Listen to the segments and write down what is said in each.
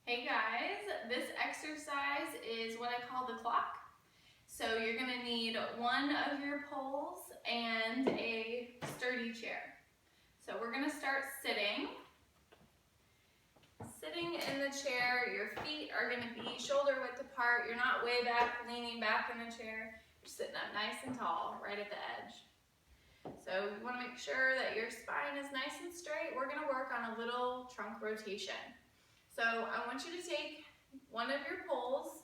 Hey guys, this exercise is what I call the clock. So you're going to need one of your poles and a sturdy chair. So we're going to start sitting. Sitting in the chair, your feet are going to be shoulder width apart. You're not way back, leaning back in the chair. You're sitting up nice and tall, right at the edge. So you want to make sure that your spine is nice and straight. We're going to work on a little trunk rotation. So I want you to take one of your poles,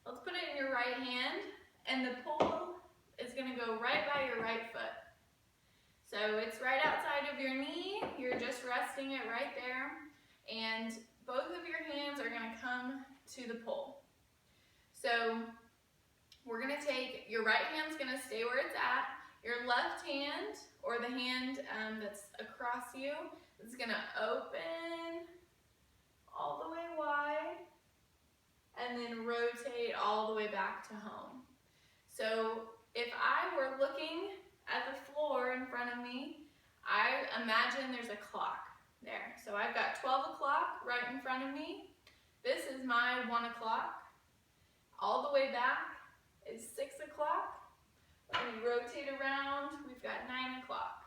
let's put it in your right hand, and the pole is going to go right by your right foot. So it's right outside of your knee, you're just resting it right there, and both of your hands are going to come to the pole. So we're going to take, your right hand's going to stay where it's at, your left hand, or the hand that's across you, is going to open all the way wide, and then rotate all the way back to home. So if I were looking at the floor in front of me, I imagine there's a clock there. So I've got 12 o'clock right in front of me. This is my 1 o'clock. All the way back is 6 o'clock. When we rotate around, we've got 9 o'clock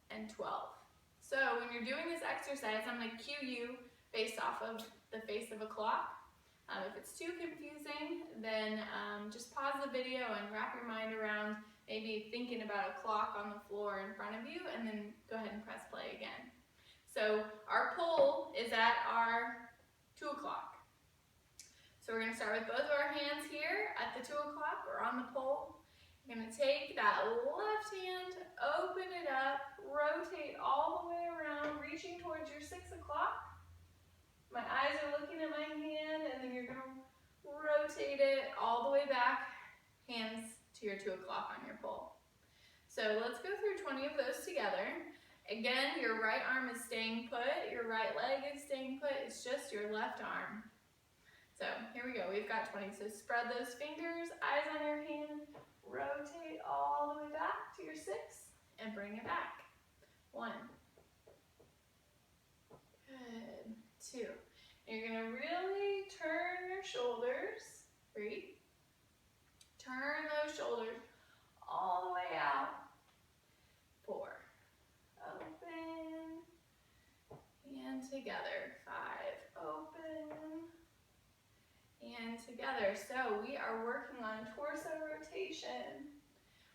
and 12. So when you're doing this exercise, I'm going to cue you based off of the face of a clock. If it's too confusing, then just pause the video and wrap your mind around maybe thinking about a clock on the floor in front of you, and then go ahead and press play again. So our pole is at our 2 o'clock. So we're going to start with both of our hands here at the 2 o'clock or on the pole. You're going to take that left hand, open it up, rotate all the way around, reaching towards your 6 o'clock. My eyes are looking at my hand, and then you're going to rotate it all the way back, hands to your 2 o'clock on your pole. So let's go through 20 of those together. Again, your right arm is staying put, your right leg is staying put, it's just your left arm. So here we go, we've got 20. So spread those fingers, eyes on your hand, rotate all the way back to your 6, and bring it back. 1. Good. 2. And you're going to really turn your shoulders. 3. Turn those shoulders all the way out. 4. Open. And together. 5. Open. And together. So we are working on torso rotation.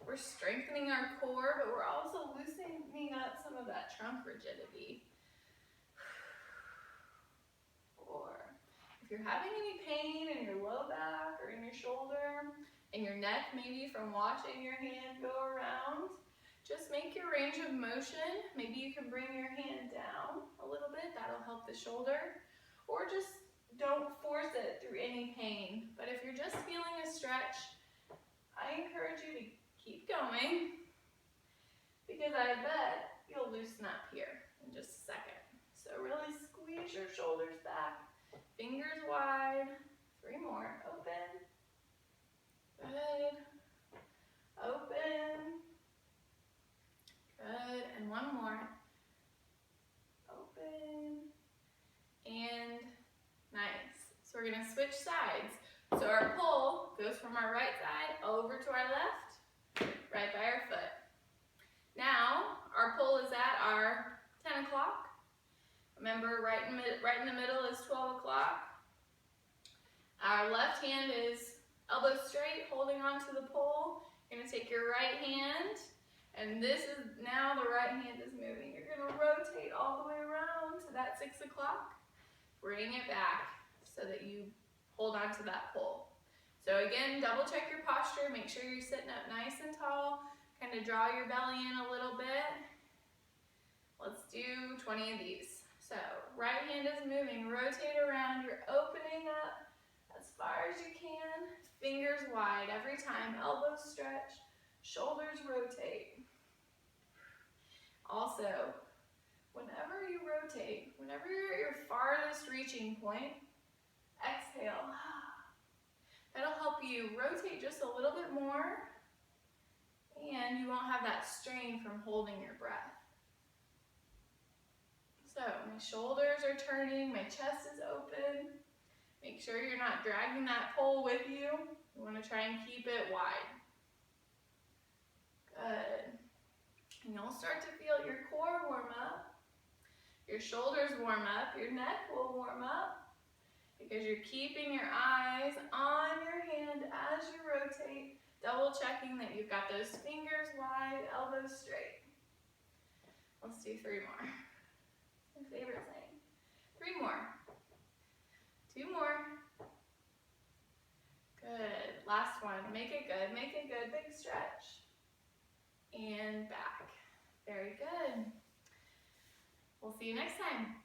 We're strengthening our core, but we're also loosening up some of that trunk rigidity. 4. If you're having any pain in your low back or in your shoulder, and your neck maybe from watching your hand go around, just make your range of motion. Maybe you can bring your hand down a little bit, that'll help the shoulder, or just don't force it through any pain. But if you're just feeling a stretch, I encourage you to keep going, because I bet you'll loosen up here in just a second. So really squeeze your shoulders back, fingers wide. 3 more, open. Good. Open. Good. And 1 more. Open. And nice. So we're going to switch sides. So our pole goes from our right side over to our left, right by our foot. Now, our pole is at our 10 o'clock. Remember, right in the middle is 12 o'clock. Our left hand is elbow straight, holding onto the pole. You're going to take your right hand, and this is now the right hand is moving. You're going to rotate all the way around to that 6 o'clock. Bring it back so that you hold onto that pole. So again, double check your posture. Make sure you're sitting up nice and tall. Kind of draw your belly in a little bit. Let's do 20 of these. So right hand is moving, rotate around, you're opening up as far as you can, fingers wide every time, elbows stretch, shoulders rotate. Also, whenever you rotate, whenever you're at your farthest reaching point, exhale. That'll help you rotate just a little bit more, and you won't have that strain from holding your breath. So my shoulders are turning, my chest is open. Make sure you're not dragging that pole with you. You want to try and keep it wide. Good. And you'll start to feel your core warm up, your shoulders warm up, your neck will warm up because you're keeping your eyes on your hand as you rotate, double checking that you've got those fingers wide, elbows straight. Let's do 3 more. My favorite thing. 3 more. 2 more. Good. Last one. Make it good. Make it good. Big stretch. And back. Very good. We'll see you next time.